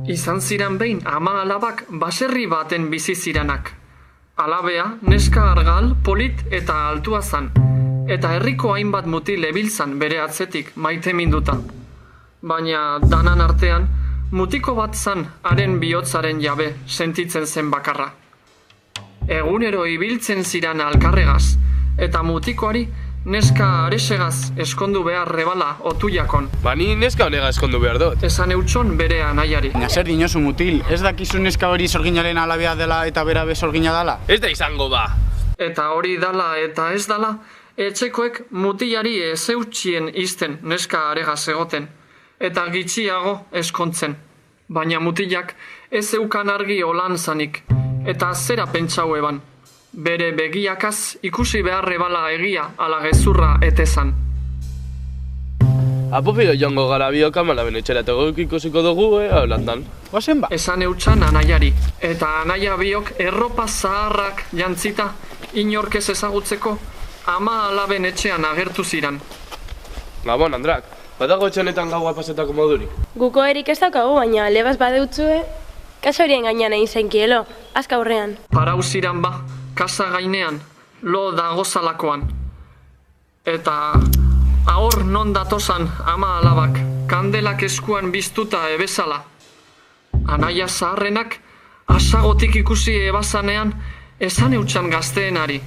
Izan ziran behin ama alabak baserri baten bizi ziranak. Alabea neska argal, polit eta altua zan, eta herriko hainbat mutil ebiltzan bere atzetik maite minduta. Baina danan artean, mutiko bat zan haren bihotzaren jabe sentitzen zen bakarra. Egunero ibiltzen ziran alkarregaz, eta mutikoari neska aresegaz eskondu behar rebala otuiakon. Ni neska honega eskondu behar dut. Esan eutxon bere anaiari. Zer dinozu mutil, ez dakizu neska hori sorginaren alabea dela eta berabe sorgina dela? Ez da izango ba. Eta hori dala eta ez dala, etxekoek mutilari ez eutxien izten neska aregaz egoten, eta gitxiago eskontzen. Baina mutilak ez eukan argi olan zanik, eta zera pentsau eban. Bere begiakaz ikusi beharre bala egia ala gezurra etezan. Apofilo joango gara biok amalaben etxera eta goik ikusiko dugu, Holandan. Oazen ba? Esan eutxan anaiari, eta anaia biok erropa zaharrak jantzita inork ez ezagutzeko ama alaben etxean agertu ziran. Gabon, Andrak, badago etxanetan gaua pasetako modurik. Guko erik ez daukagu, baina lebaz badeutzue, kasa horien gainean egin zenkielo, azka aurrean. Parau ziran ba, kasa gainean, lo dagozalakoan. Eta ahor non datozan ama alabak, kandelak eskuan biztuta ebezala. Anaia zaharrenak, asagotik ikusi ebazanean, esan eutxan gazteenari.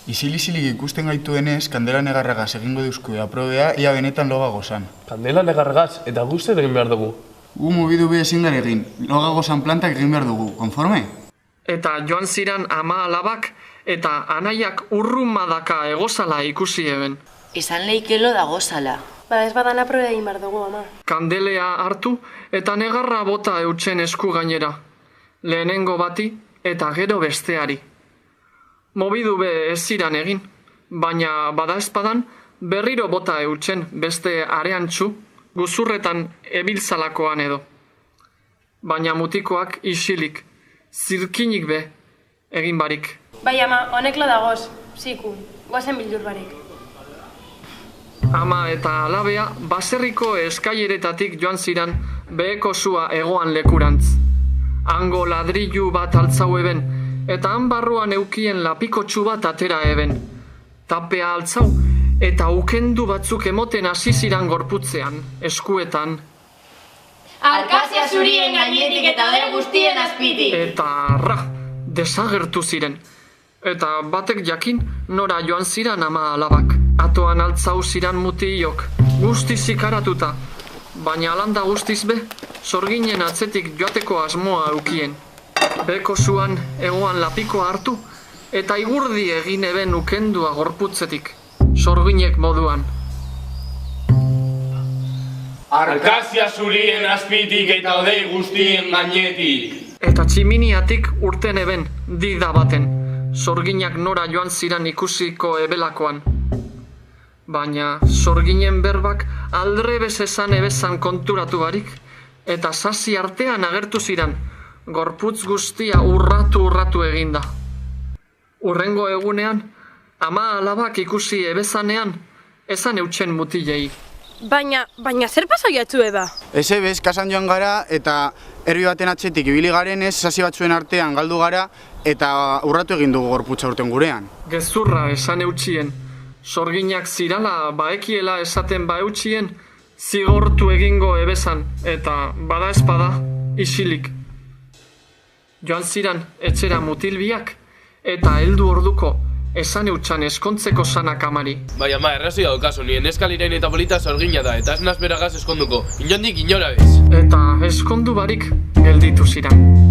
Isil-isilik ikusten gaituenez, kandela negarragaz egingo duzkue aprobea, ia benetan loga gozan. Kandela negarregaz eta guzti egin behar dugu. Gu mugidu be ezin gara egin, loga gozan plantak egin behar dugu, konforme? Eta joan ziran ama alabak, eta anaiak urrumadaka egozala ikusi eben. Esan leikelo dagozala. Ez badan aprobea egin behar dugu, ama. Kandelea hartu eta negarra bota eutxen esku gainera. Lehenengo bati eta gero besteari. Mobidu be ez ziran egin, baina badaezpadan berriro bota eutxen beste areantxu, guzurretan ebiltzalakoan edo. Baina mutikoak isilik, zirkinik be, egin barik. Bai ama, honek lo dagoz, ziku, guazen bildur barik. Ama eta alabea baserriko eskaileretatik joan ziran beheko sua egoan lekurantz. Hango ladrillu bat altzau eben, eta han barruan eukien lapikotxu bat atera eben. Tapea altzau, eta ukendu batzuk emoten hasi ziran gorputzean, eskuetan. Alkazia zurien gainetik eta der guztien azpitik. Eta arra, desagertu ziren. Eta batek jakin nora joan ziran ama alabak. Atoan altzau ziran mutiok, guztiz ikaratuta. Baina alanda guztiz be, sorginen atzetik joateko asmoa eukien. Beko zuan egoan lapikoa hartu, eta igurdi egin eben ukendua gorputzetik, sorginek moduan. Alkazia zurien azpitik eta odei guztien gainetik. Eta tximiniatik urten eben, dida baten, sorginak nora joan ziran ikusiko ebelakoan. Baina sorginen berbak aldrebez esan ebezan konturatu barik, eta sasi artean agertu ziran, gorputz guztia urratu eginda. Urrengo egunean, ama alabak ikusi ebezanean, esan eutxen mutilei. Baina zer pasau jatzue ba? Ez ebez, kasan joan gara eta herbi baten atzetik ibili garen ez sasi batzuen artean galdu gara eta urratu egin dugu gorputza urten gurean. Gezurra esan eutxien, sorginak zirala baekiela esaten baeutxien, zigortu egingo ebezan eta bada espada isilik. Joan ziran etxera mutilbiak eta heldu orduko esan eutxan eskontzeko sanak amari. Bai ama, errazio daukazu, nien eskalirein eta bolita sorgina da, eta ez nazberagaz eskonduko, inondik inora bez. Eta eskondu barik gelditu ziran.